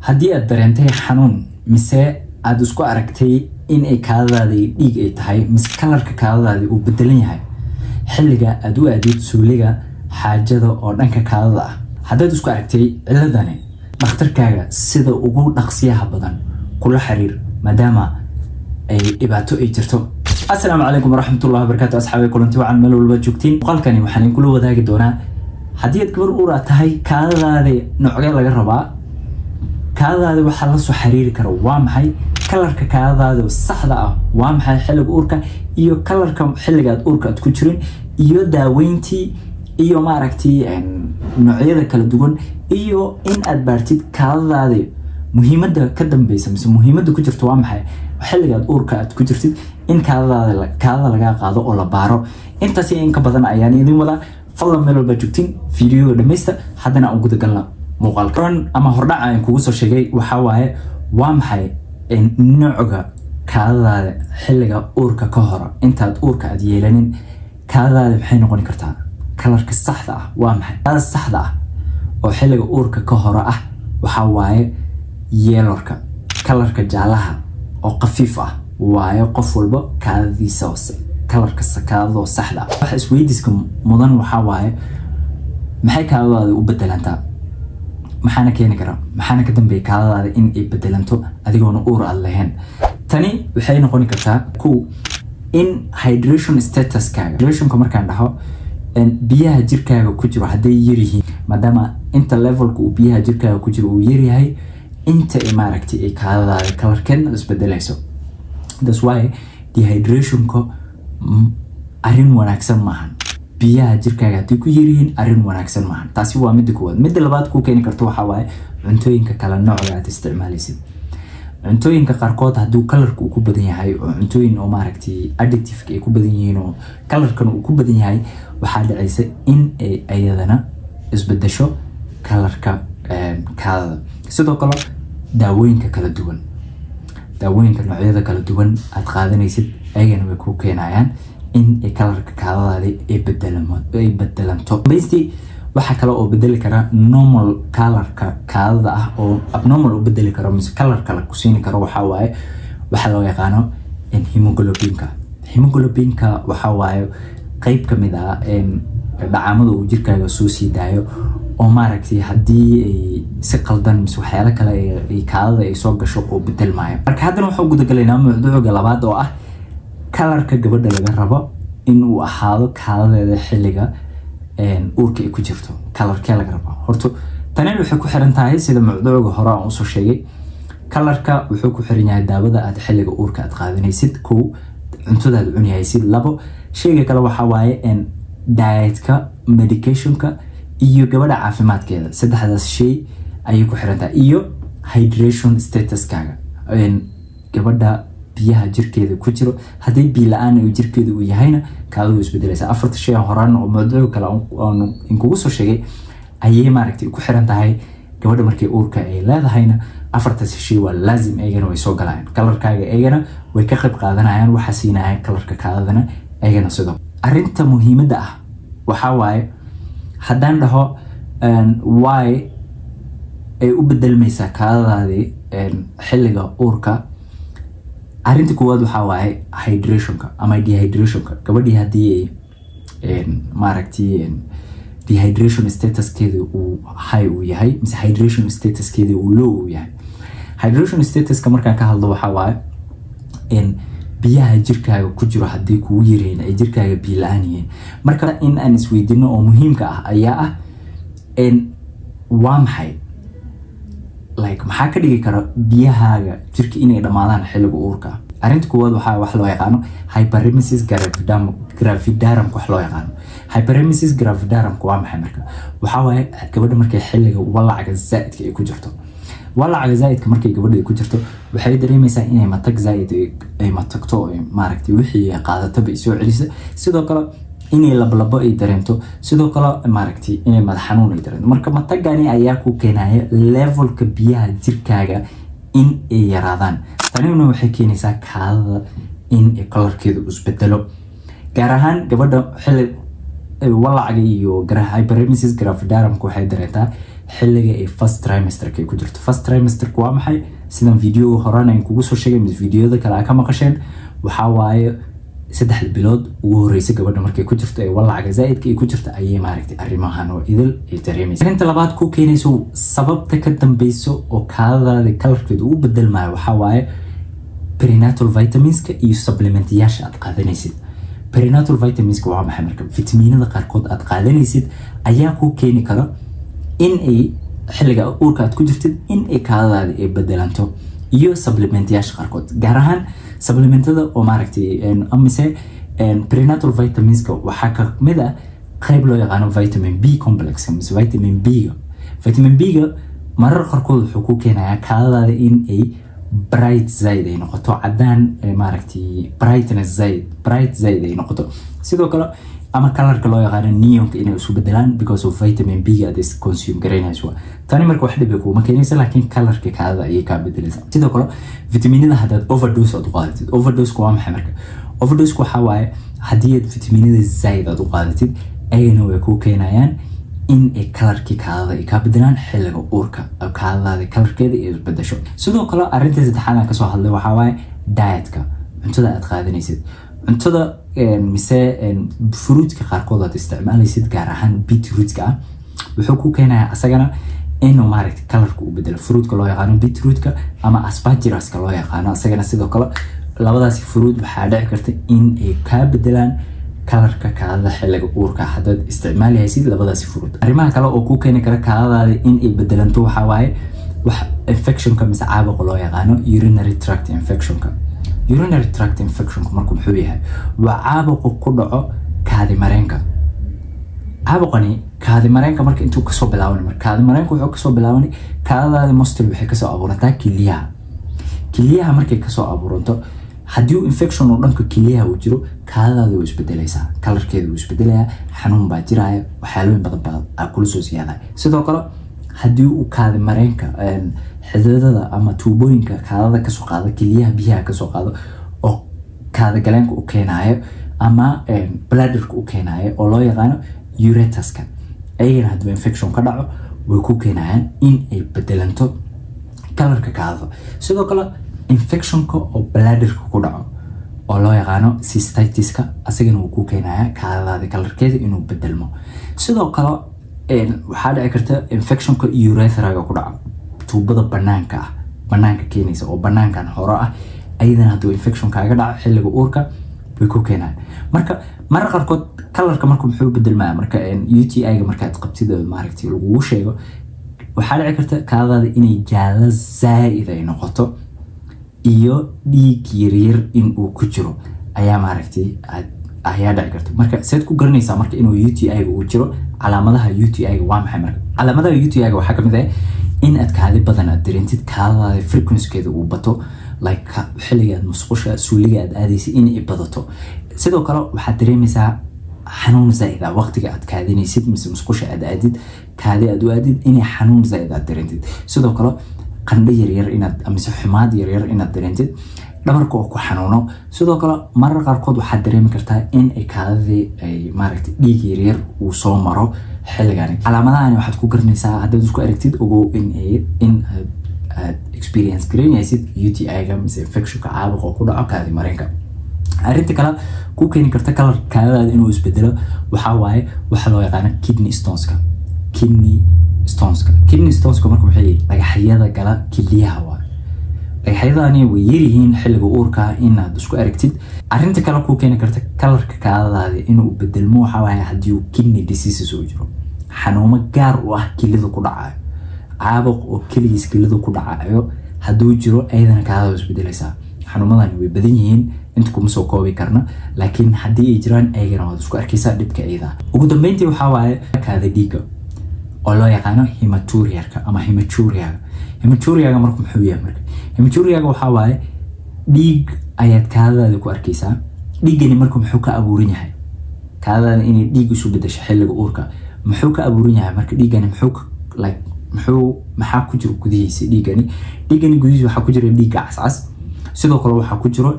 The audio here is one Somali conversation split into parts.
haddii aad dareentay xanuun mise aad isku aragtay in ay kaadadaadii dhiig ay tahay mise kalarka kaadadaadii uu bedelan yahay xilliga aad u aadid suuliga xaajada oo dhanka kaadada ah haddaad isku aragtay ciladani dhakhtarkaaga sida ugu dhaqsiyaha badan kula xiriir maadaama ay dhibaato ay jirto. Assalaamu calaykum waraxmatullaahi wabarakaatuh asxaabi kulanti wacan meel walba joogtiin. Muuqaalkani waxaan kula wadaagi doonaa haddii aad gabar uur tahay kaadadaada noocee laga rabaa, kaadadaada waxa la soo xiriiri kara waa maxay, kalarka kaadadaada saxda ah waa maxay xilliga uurka iyo kalarka xilliga aad uurka aad ku jirin iyo daaweyntii iyo maaragtay noocyada kala duwan iyo in aad baartid kaadadaada muhiimadda ka dambaysa mise muhiimadda ku jirto waa maxay xilliga aad uurka aad ku jirtid in kaadada laga qaado oo la baaro. intaas in ka badan ayaan idin wadaa. fadlan meel walba joogtiin fiidiyoga dhammaysta haddana aan guda galna muuqaalkan ama hordhac aan kugu soo sheegay waxa waaye waa maxay nooca kaadadaada xilliga uurka ka hor intaad uurka aad yeelanin kaadadaada maxay noqon kartaa. kalarka saxda ah waa maxay kaadada saxda ah oo xilliga uurka ka hor ah waxa waaye yeelorka kalarka jaalaha oo qafiif ah waaye qof walba kaadadiisa hoose kalarka kaadada saxda ah. waxa isweydiiska mudan waxa waaye maxay kaadadaada u bedelantaa, maxaana keeni kara, maxaana ka dambeeya kaadadaada in ay bedelanto adigoona uur aad lahayn. tani waxay noqon kartaa in hydration statuskaaga, hydrationka markaan dhaho biyaha jirkaaga ku jiro hadday yar yihiin maadaama inta levelka uu biyaha jirkaaga ku jiro uu yar yahay inta ay maaragtay ay kaadadaada kalarkeedna isbedelayso. That's why dehydrationka arrin wanaagsan maahan, biyaha jirkaaga haddii ku yaryihiin arrin wanaagsan maahan. taasi waa midda koowaad. midda labaad ku keeni karto waxa waaye cuntooyinka kala nooca aad isticmaalaysid. cuntooyinka qaarkood hadduu kalarka uu ku badan yahay oo cuntooyin oo maaragtay addictive ay ku badan yihiin oo kalarkan uu ku badan yahay waxaa dhacaysa in ay ayadana isbedesho kalarka kaadada. sidoo kale daawooyinka kala duwan, daawooyinka noocyada kala duwan aad qaadanaysid ayagana way ku keenayaan in ay kalarka kaadadaada ay bedelanto. basically waxa kale oo bedeli kara normal kalarka kaadada ah oo abnormal u bedeli karo mise kalar kale ku siin karo waxa waaye waxa loo yaqaano hemoglobinka. hemoglobinka waxa waaye qayb ka mid ah dhacaamada uu jirkaaga soo sii daayo oo maaragtay haddii ay si qaldan mise waxyaalo kale ay kaadada ay soo gasho oo bedelmaayo. marka haddana waxaan guda galaynaa mawduuca labaad oo ah kalarka gabadha laga rabo in uu ahaado kaadadeeda xilliga uurka ay ku jirto kalarkee laga rabo. horta tani waxay ku xiran tahay sida mawduuca hore aan usoo sheegay, kalarka wuxuu ku xiran yahay daawada aad xilliga uurka aad qaadanaysid, kow cuntada aad cunaysid, labo sheyga kale waxa waaye dietka, medicationka iyo gabadha caafimaadkeeda. saddexdaas shay ayay ku xiran tahay iyo hydration statuskaaga gabadha biyaha jirkeeda ku jiro. haddii biyo la-aan uu jirkeeda uu yahayna kaadadu isbedelaysa. afarta shay horaan oo mawduuc kale aan inkugu soo sheegay ayay maaragtay ku xiran tahay gabadha markay uurka ay leedahayna afartaas shay waa laazim ayagana way soo galayaan. kalarkaaga ayagana way ka qayb qaadanayaan, waxa siinayaan kalarka kaadadana ayagana sidoo. arrinta muhiimadda ah waxa waaye haddaan dhaho why ay u bedelmaysaa kaadadaadii xilliga uurka. arrinta koowaad waxa waaye hydrationka ama dehydrationka. gabadhii haddii ay maaragtay dehydration statuskeeda uu high uu yahay mise hydration statuskeeda uu low uu yahay. hydration statuska markaan ka hadlo waxa waaye biyaha jirkaaga ku jiro haddii kugu yaryihiin ay jirkaaga biyo la-aan yihiin. marka in aan isweydiino oo muhiimka ah ayaa ah waa maxay maxaa ka dhigi kara biyahaaga jirka inay dhammaadaan xilliga uurka. arrinta koowaad waxaa wax loo yaqaano hyperemesis gravidarum wax loo yaqaano. hyperemesis gravidarum waa maxay marka waxa waaye gabadha markay xilliga walacga zaa'idka ay ku jirto. walacga zaa'idka markay gabadha ku jirto waxay dareemaysaa inay matag zaa'id ay matagto maaragtay wixii ay qaadataba soo celisa. sidoo kale inay lablabo ay dareento, sidoo kale maaragtay inay madax xanuun ay dareento. marka matagani ayaa ku keenaya levelka biyaha jirkaaga in ay yaraadaan. tanina waxay keenaysaa kaadada in ay kalarkeedu isbedelo, gaar ahaan gabadha xilli walacga iyo hyperemesis gravidarumka waxay dareentaa xilliga ay first trimester ay ku jirto. First trimester waa maxay? Sidan video horaan aan kugu soo sheegay mis videoda kale ka maqasheen waxa waaye 3 bilood ugu horeysay gabadha markay ku jirto ay walaaca zaidka ay ku jirto ayay maaragtay arrimahan oo idil ay dareemaysaa. Inta labaad ku keenayso sababta ka dambayso oo kaadada kalarkeedu u bedelmaayo waxa waaye prenatal vitamins iyo supplementyaasha aad qaadanaysid. Prenatal vitamins waa maxay? Marka fitamiinada qaarkood aad qaadanaysid ayaa ku keeni kara in ay xilliga uurka aad ku jirtid in ay kaadada ay bedelanto iyo supplementyaasha qaarkood gaar ahaan supplementada oo maaragtay amise prenatal vitamins waxa ka mid ah qayb loo yaqaan vitamin B complex amise vitamin B ga marar qaarkood wuxuu ku keenayaa kaadada in ay bright zaid ay noqoto cadaan maaragtay bright zaid ay noqoto sidoo kale ama colorka loo yaqaan neon inay isu bedelaan because of vitamin B ga this consume garanayso tani marka wax dhib kuma keenaysa laakiin colorka kaadada ayay ka bedelaysaa. Sidoo kale vitaminada haddaad overdose aad u qaadatid overdose waa maxay? Marka overdose waxa waaye haddii aad vitaminada zaid aad u qaadatid ayna way ku keenayaan in ay colorka kaadada ay ka bedelaan xilliga uurka kaadada colorkeeda ay isbedesho. Sidoo kale arrinta saddexaad ka soo hadlay waxa waaye dietka cuntada aad qaadanaysid. cuntada mise fruitka qaarkood aad isticmaalaysid gaar ahaan beetrootka wuxuu ku keenayaa asagana inuu maaragtay colorka u bedelo. fruitka loo yaqaan beetrootka ama asparaguska loo yaqaan asagana sidoo kale labadaas fruit waxa dhici karta in ay ka bedelaan colorka kaadada xilliga uurka haddaad isticmaalaysid labadaas fruit. arrimaha kale oo ku keeni kara kaadada in ay bedelanto waxa waaye wax infectionka mise caabuqa loo yaqaan urinary tract infectionka. urinary tract infection markuu muxuu yahay? waa caabuq ku dhaco kaadi mareenka. caabuqani kaadi mareenka marka intuu ka soo bilaabanay marka kaadi mareenka wuxuu ka soo bilaabanay kaadada mostly waxay ka soo abuurantaa kiliyaha markay ka soo abuuranto haddii infection oo dhanka kiliyaha uu jiro kaadada way isbedelaysaa colorkeedu wuu isbedelayaa xanuun baa jiraya waxyaaloyin badan baa kula soo siyaadaya. sidoo kale haddii uu kaadi mareenka xididada ama tuubooyinka kaadada kasoo qaado kiliyaha biyaha kasoo qaado oo kaada galeenka u keenayo ama bladderka u keenayo oo loo yaqaano urethruska ayagana haddii infection ka dhaco way ku keenayaan in ay bedelanto colorka kaadada. sidoo kale infectionka oo bladderka ku dhaco oo loo yaqaano cystitiska asagana wuu ku keenayaa kaadada colorkeeda inuu bedelmo. sidoo kale waxaa dhici karta infectionka urethraga ku dhaco tuubada banaanka keenaysa oo banaankan hore ah ayadana hadduu infection kaaga dhaco xilliga uurka way ku keenayaan. marka marar qaarkood colorka marka muxuu bedelmaya marka UTI ga markaad qabtid maaragtay lagu sheego waxaa dhici karta kaadada inay jaalo zaid ay noqoto iyo dhiig yaryar in uu ku jiro ayaa maaragtay ayaa dhici karta. marka saad ku garanaysaa marka inuu UTI ga uu jiro calaamadaha UTI ga waa maxay? marka calaamadaha UTI ga waxaa kamid ah in aad kaadi badan aad dareentid kaadada frequency-keeda uu bato like xilliga aad musqusha suuliga aad aadaysid in ay badato. sidoo kale waxaad dareemaysaa xanuun zaid ah waqtiga aad kaadinaysid mise musqusha aad aadid kaadi aad u aadid inay xanuun zaid aad dareentid. sidoo kale qandho yaryar inaad mise xumaad yaryar inaad dareentid dhabarka oo ku xanuuno. sidoo kale marar qaarkood waxaad dareemi kartaa in ay kaadadii ay maaragtay dhiig yaryar uu soo maro xilligan. calaamadahani waxaad ku garanaysaa haddaad isku aragtid ogow in aad experience garanaysid UTI ga mise infectionka caabuqa ku dhaco kaadi mareenka. arrinta kale ku keeni karta color kaadada inuu isbedelo waxa waaye waxa loo yaqaan kidney stoneska marka maxay dhagaxyada gala kiliyaha waa dhagaxyadani way yaryihiin xilliga uurka inaad isku aragtid. arrinta kale ku keeni karta colorka kaadada inuu bedelmo waxa waaye haddii uu kidney disease soo jiro xanuumo gaar u ah kilida ku dhacayo caabuq oo kiligiis kilida ku dhacayo hadduu jiro ayadana kaadada isbedelaysaa. xanuumadani way badan yihiin inta kuma soo koobi karna laakiin haddii ay jiraan ayagana waad isku arkaysaa dhibka ayada. ugu dambeyntii waxaa waaye kaada dhiiga oo loo yaqaano hematuria-ga ama hematuria-ga marka muxuu yahay? marka hematuria-ga waxaa waaye dhiig ayaad kaadadaada ku arkaysaa. dhiigani marka muxuu ka abuuran yahay? kaadadaada inay dhiig isu bedesho xilliga uurka muxuu ka abuuran yahay? marka dhiigani maxaa ku jiro gudihiisa? dhiigani gudihiisa waxaa ku jira dhiigga cascas. sidoo kale waxaa ku jiro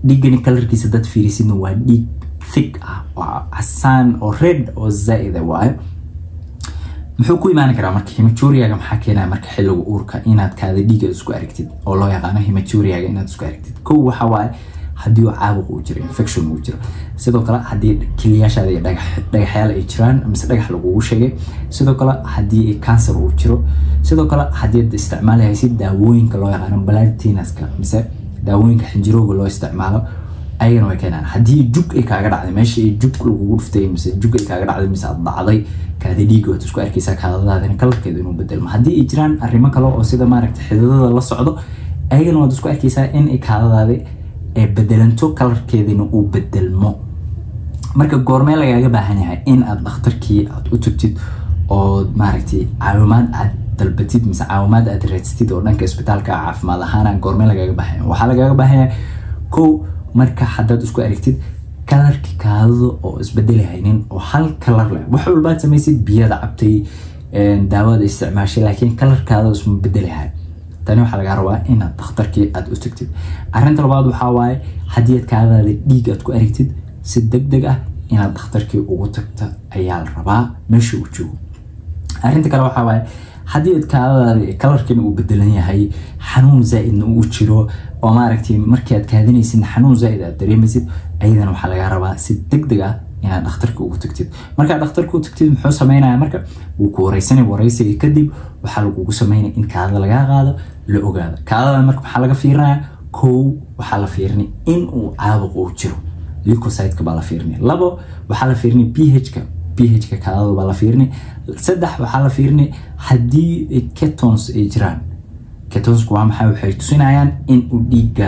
dhiigani colorkiisa dad fiirisidna waa dhiig thick ah oo casaan oo red oo zaid waaye. muxuu ku imaan karaa marka hematuria-ga maxaa keenaya marka xilliga uurka inaad kaada dhiiga isku aragtid oo loo yaqaano hematuria-ga inaad isku aragtid kow waxa waaye haddii uu caabuq uu jiro infection uu jiro sidoo kale haddii kiliyaashaada iyo dhagaxyaal ay jiraan mise dhagax lagugu sheegay sidoo kale haddii cancer uu jiro sidoo kale haddii aad isticmaalaysid daawooyinka loo yaqaano blood thinners-ka mise daawooyinka xinjirowga loo isticmaalo ayagana way keenaan haddii jug ay kaaga dhacday meesha ay jug lagugu dhuftay mise jug ay kaaga dhacday mise aad dhacday kaada dhiiga waad isku arkaysaa kaadadaadana kalarkeeda inuu bedelmo haddii ay jiraan arrimo kale oo sida maaragta xididada la socdo ayagana waad isku arkaysaa in ay kaadadaadi ay bedelanto kalarkeedina uu bedelmo marka goormee lagaaga baahan yahay in aad dhakhtarkii aad u tagtid oo maaragtay caawimaad aad dalbatid mise caawimaad aad raadsatid oo dhanka isbitaalka caafimaad ahaan goormee lagaaga baahan yahay waxaa lagaaga baahan yahay kow marka haddaad isku aragtid kalarkii kaadada oo isbedelahaynin oo hal kalar leh wax walbaad samaysid biyada cabtay daawada isticmaashay laakiin kalarkaada isma bedelahay tani waxaa lagaa rabaa inaad dhakhtarkii aad u tagtid arrinta labaad waxaa waaye haddii aad kaadadaada dhiig aad ku aragtid si degdeg ah inaad dhakhtarkii ugu tagta ayaa la rabaa meesha uu joogo arrinta kale waxaa waaye haddii aad kaadadaada kalarkiina uu bedelan yahay xanuun zaa'idna uu jiro oo maaragtay markii aad kaadinaysid xanuun zaa'id aad dareemaysid ayadana waxaa lagaa rabaa si degdeg ah inaad dhakhtarka ugu tagtid markaad dhakhtarka u tagtid muxuu samaynayaa marka wuu ku waraysiga kadib waxaa lagugu samaynaya in kaadada lagaa qaado la ogaado kaadada marka maxaa laga fiirinayaa kow waxaa la fiirinaya in uu caabuq uu jiro leukocyte-ka baa la fiirinaya labo waxaa la fiirinaya pH-ka kaadada baa la fiirinaya saddex waxaa la fiirinaya haddii ketones ay jiraan ketonsku waa maxay waxay tusinayaan in uu dhiigga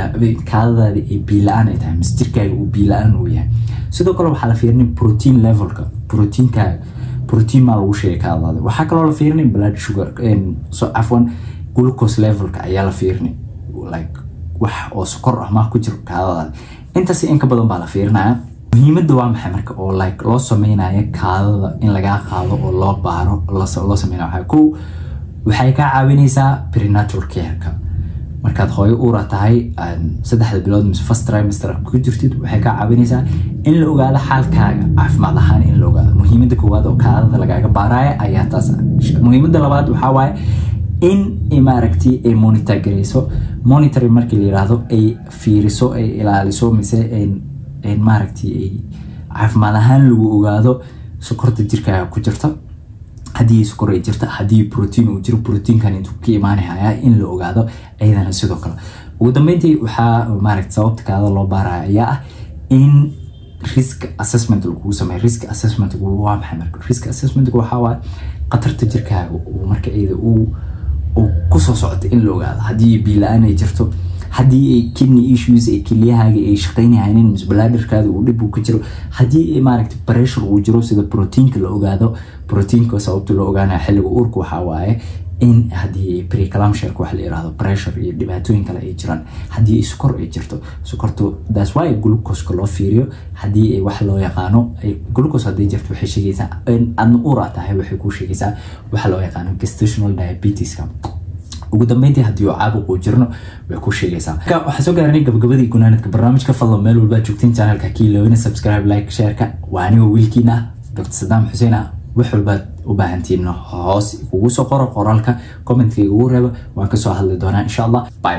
kaadadaada ay biyo la-aan ay tahay mise jirkaaga uu biyo la-aan uu yahay sidoo kale waxaa la fiirinaya protein levelka proteinkaaga protein maa lagu sheegay kaadadaada waxaa kaloo la fiirinaya blood sugar cafwan glucose levelka ayaa la fiirinaya like wax oo sokor ah maa ku jiro kaadadaada intaas in ka badan baa la fiirinaya muhiimadda waa maxay marka oo like loo sameynayo kaadada in lagaa qaado oo loo baaro loo sameynayo waxaa kow waxay kaa caawinaysaa prenatal care-ka markaad hooyo uura tahay 3 bilood mise first trimester ku jirtid waxay kaa caawinaysaa in la ogaado xaalkaaga caafimaad ahaan in la ogaado muhiimadda koowaad oo kaadada lagaaga baaraya ayaa taas muhiimadda labaad waxaa waaye in maaragtay ay monitor gareyso monitoring markii la yiraahdo ay fiiriso ay ilaaliso mise ay maaragtay ay caafimaad ahaan lagu ogaado sokorta jirkaaga ku jirta haddii sokor ay jirta haddii protein uu jiro proteinkan intuu ka imaanaya in la ogaado ayadana sidoo kale ugu dambeyntii waxaa maaragtay sababta kaada loo baaraya ayaa ah in risk assessment lagu sameeyo risk assessment waa maxay marka risk assessment waxaa waaye qatarta jirkaaga uu marka iyada uu kusoo socota in la ogaado haddii biyo la-aan ay jirto haddii ay kidney issues ay kiliyahaaga ay shaqaynayaan mise bladderkaada uu dhib uu ka jiro haddii ay maaragtay pressure uu jiro sida proteinka la ogaado proteinka sababta loo ogaanayo xilliga uurka waxaa waaye in haddii preeclampsia-ka wax la yiraahdo pressure iyo dhibaatooyin kale ay jiraan haddii ay sokor ay jirto sokortu that's why glucose-ka loo fiiriyo haddii ay wax loo yaqaano glucose haddii jirto waxay sheegaysaa in aadna uur aad tahay waxay kuu sheegaysaa waxa loo yaqaano gestational diabetes-ka ugu dambeyntii haddii uu caabuq uu jirno way ku sheegaysaa marka waxaan soo gaaranay gabagabadii gunaanadka barnaamijka fadlan meel walba joogtiin channelka kiilowina subscribe like share-ka waa aniga wiilkiina Dr. Saddam Hussein wax walba u baahantiino hoos ugu soo qoro qoraalka comment-ka ugu reeba waan ka soo hadli doonaa insha Allah bye